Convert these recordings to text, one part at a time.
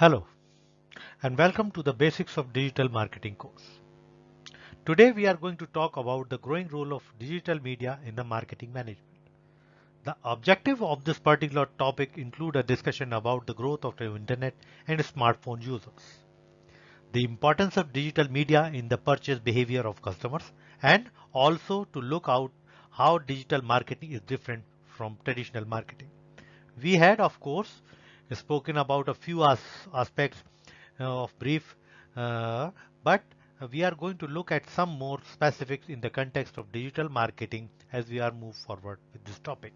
Hello and welcome to the Basics of Digital Marketing course. Today we are going to talk about the growing role of digital media in the marketing management. The objective of this particular topic include a discussion about the growth of the internet and smartphone users, the importance of digital media in the purchase behavior of customers, and also to look out how digital marketing is different from traditional marketing. We had, of course, spoken about a few aspects of brief, uh, but we are going to look at some more specifics in the context of digital marketing as we are move forward with this topic.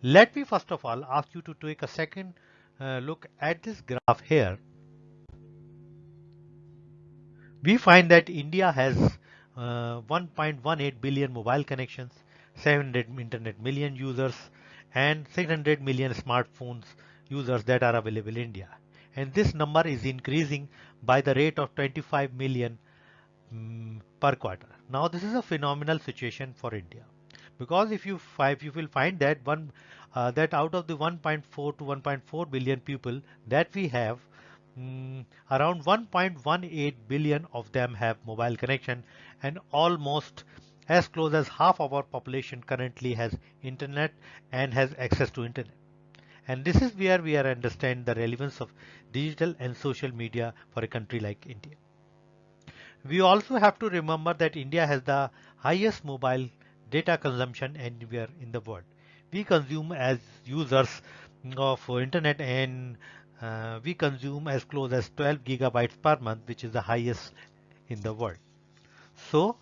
Let me first of all ask you to take a second look at this graph here. We find that India has 1.18 billion mobile connections, 700 internet million users, and 600 million smartphones users that are available in India. And this number is increasing by the rate of 25 million per quarter. Now this is a phenomenal situation for India because if you will find that that out of the 1.4 to 1.4 billion people that we have, around 1.18 billion of them have mobile connection, and almost as close as half of our population currently has internet and has access to internet. And this is where we are understand the relevance of digital and social media for a country like India. We also have to remember that India has the highest mobile data consumption anywhere in the world. We consume as users of internet, and we consume as close as 12 gigabytes per month, which is the highest in the world. So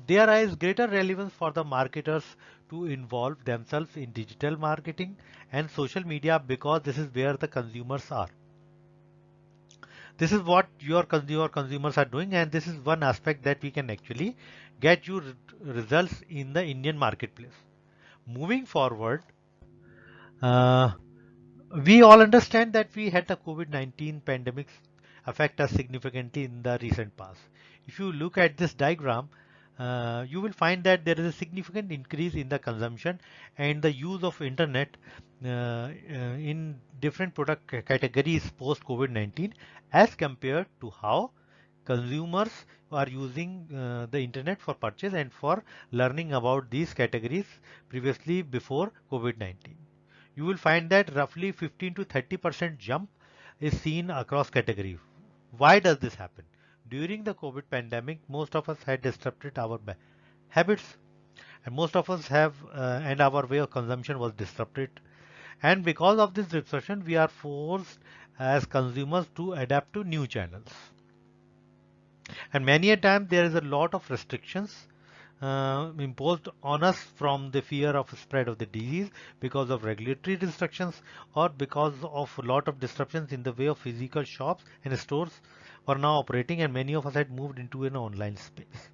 there is greater relevance for the marketers to involve themselves in digital marketing and social media because this is where the consumers are. This is what your consumers are doing, and this is one aspect that we can actually get you results in the Indian marketplace. Moving forward, uh, we all understand that we had the COVID-19 pandemic affect us significantly in the recent past. If you look at this diagram, you will find that there is a significant increase in the consumption and the use of internet in different product categories post COVID-19 as compared to how consumers are using the internet for purchase and for learning about these categories previously before COVID-19. You will find that roughly 15 to 30% jump is seen across categories. Why does this happen? During the COVID pandemic, most of us had disrupted our habits, and most of us have, and our way of consumption was disrupted. And because of this disruption, we are forced as consumers to adapt to new channels. And many a time there is a lot of restrictions imposed on us from the fear of spread of the disease because of regulatory restrictions or because of a lot of disruptions in the way of physical shops and stores were now operating, and many of us had moved into an online space,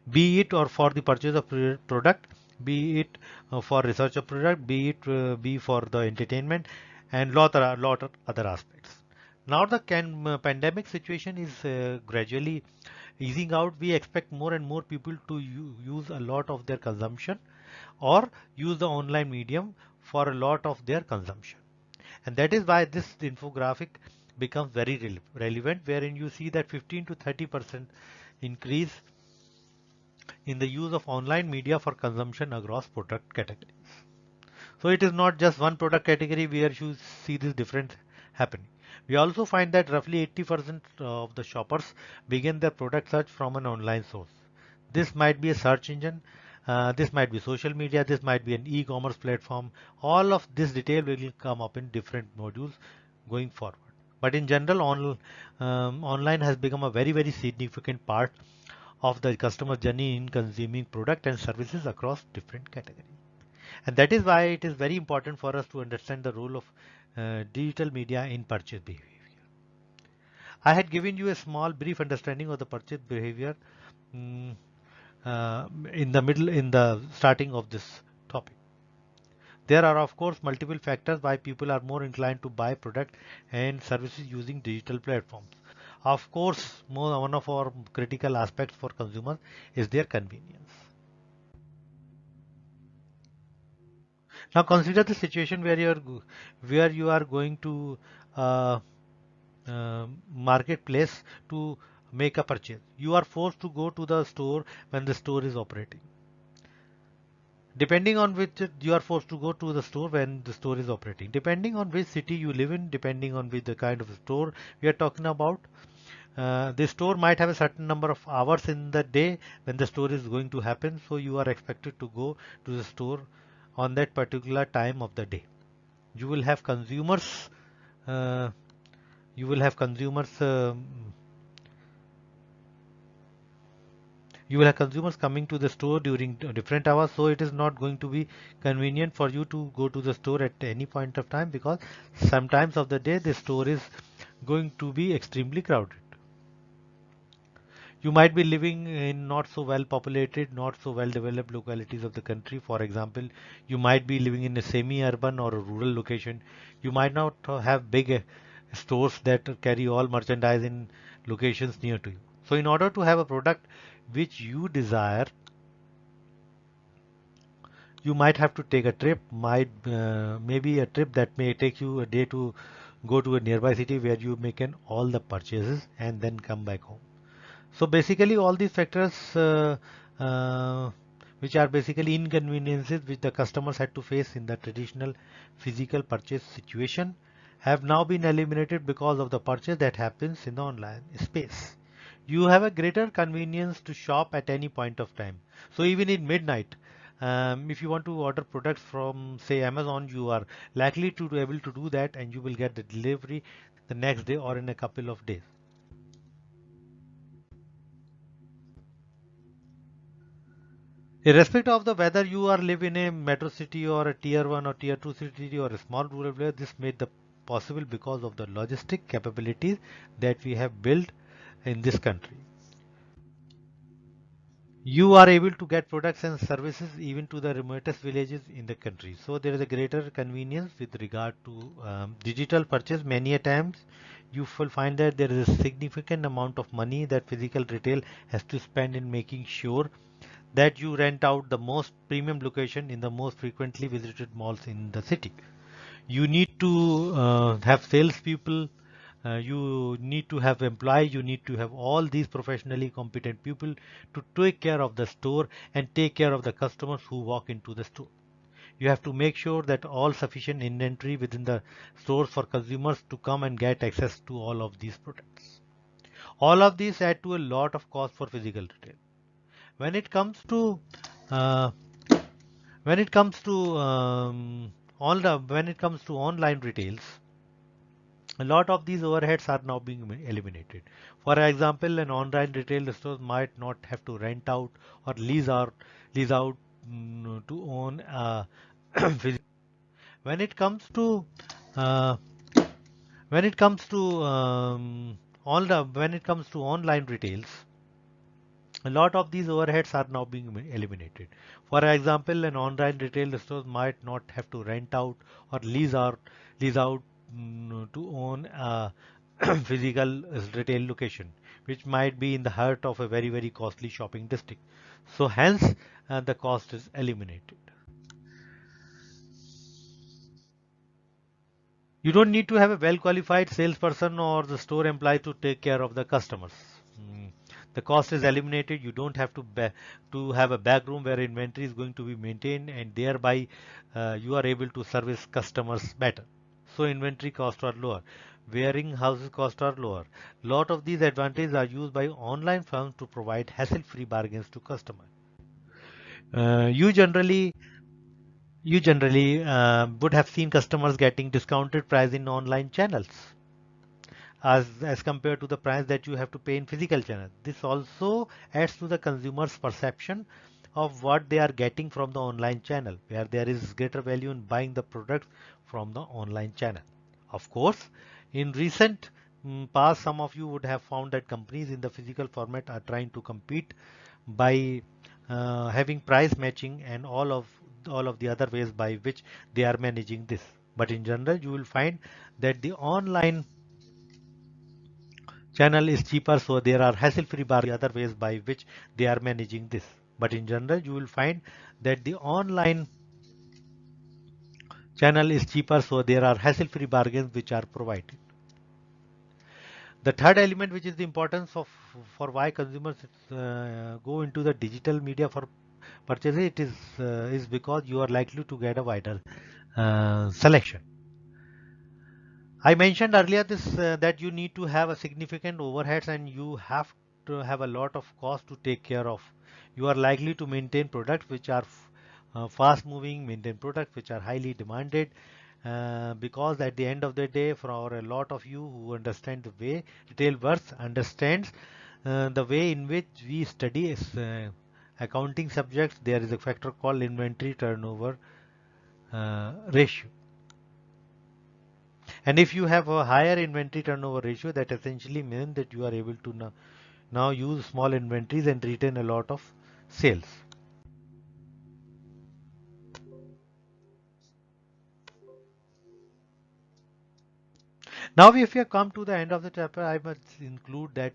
be it or for the purchase of product, be it for research of product, be it be for the entertainment, and lot of other aspects. Now the pandemic situation is gradually easing out. We expect more and more people to use a lot of their consumption or use the online medium for a lot of their consumption. And that is why this infographic becomes very relevant, wherein you see that 15 to 30% increase in the use of online media for consumption across product categories. So it is not just one product category where you see this difference happening. We also find that roughly 80% of the shoppers begin their product search from an online source. This might be a search engine, this might be social media, this might be an e-commerce platform. All of this detail will come up in different modules going forward. But in general, online has become a very significant part of the customer journey in consuming product and services across different categories. And that is why it is very important for us to understand the role of digital media in purchase behavior. I had given you a small brief understanding of the purchase behavior mm, in the starting of this topic. There are of course multiple factors why people are more inclined to buy product and services using digital platforms. Of course, one of our critical aspects for consumers is their convenience. Now consider the situation where you are going to uh, marketplace to make a purchase. You are forced to go to the store when the store is operating. Depending on which you are forced to go to the store when the store is operating. Depending on which city you live in, depending on which the kind of store we are talking about, the store might have a certain number of hours in the day when the store is going to happen. So you are expected to go to the store on that particular time of the day. You will have consumers. Uh, you will have consumers. You will have consumers coming to the store during different hours, so it is not going to be convenient for you to go to the store at any point of time, because sometimes of the day the store is going to be extremely crowded. You might be living in not so well populated, not so well developed localities of the country. For example, you might be living in a semi-urban or a rural location. You might not have big stores that carry all merchandise in locations near to you. So in order to have a product which you desire, you might have to take a trip, might maybe a trip that may take you a day to go to a nearby city where you make all the purchases and then come back home. So basically all these factors uh, which are basically inconveniences which the customers had to face in the traditional physical purchase situation have now been eliminated because of the purchase that happens in the online space. You have a greater convenience to shop at any point of time. So even in midnight, if you want to order products from say Amazon, you are likely to be able to do that, and you will get the delivery the next day or in a couple of days. Irrespective of the whether you are live in a metro city or a tier 1 or tier 2 city or a small rural area, this made the possible because of the logistic capabilities that we have built in this country. You are able to get products and services even to the remotest villages in the country. So there is a greater convenience with regard to digital purchase. Many a times you will find that there is a significant amount of money that physical retail has to spend in making sure that you rent out the most premium location in the most frequently visited malls in the city. You need to have salespeople, you need to have employees, you need to have all these professionally competent people to take care of the store and take care of the customers who walk into the store. You have to make sure that all sufficient inventory within the stores for consumers to come and get access to all of these products. All of these add to a lot of cost for physical retail. When it comes to uh, when it comes to all the when it comes to online retails, a lot of these overheads are now being eliminated. For example, an online retail store might not have to rent out or lease out to own physical. When it comes to uh, when it comes to all the when it comes to online retails, a lot of these overheads are now being eliminated. For example, an online retail store might not have to rent out or lease out to own a physical retail location, which might be in the heart of a very, very costly shopping district. So hence, the cost is eliminated. You don't need to have a well qualified salesperson or the store employee to take care of the customers. Mm. The cost is eliminated. You don't have to have a back room where inventory is going to be maintained, and thereby you are able to service customers better. So inventory costs are lower. Wearing houses costs are lower. Lot of these advantages are used by online firms to provide hassle-free bargains to customers. Uh, you generally you generally would have seen customers getting discounted price in online channels as compared to the price that you have to pay in physical channel. This also adds to the consumer's perception of what they are getting from the online channel, where there is greater value in buying the products from the online channel. Of course, in recent past, some of you would have found that companies in the physical format are trying to compete by having price matching and all of the other ways by which they are managing this. But in general, you will find that the online channel is cheaper, so there are hassle-free other ways by which they are managing this. But in general, you will find that the online channel is cheaper, so there are hassle-free bargains which are provided. The third element, which is the importance of for why consumers go into the digital media for purchase, is because you are likely to get a wider selection. I mentioned earlier this that you need to have a significant overheads and you have to have a lot of cost to take care of. You are likely to maintain products which are fast moving, maintain products which are highly demanded, because at the end of the day, for a lot of you who understand the way retail works, understands the way in which we study accounting subjects, there is a factor called inventory turnover ratio. And if you have a higher inventory turnover ratio, that essentially means that you are able to now use small inventories and retain a lot of sales. Now, if you come to the end of the chapter, I must include that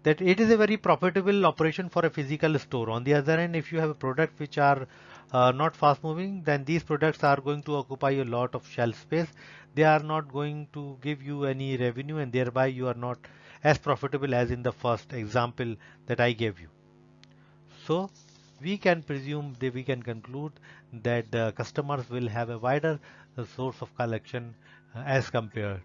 it is a very profitable operation for a physical store. On the other hand, if you have a product which are not fast moving, then these products are going to occupy a lot of shelf space. They are not going to give you any revenue, and thereby you are not as profitable as in the first example that I gave you. So we can presume that we can conclude that the customers will have a wider source of collection as compared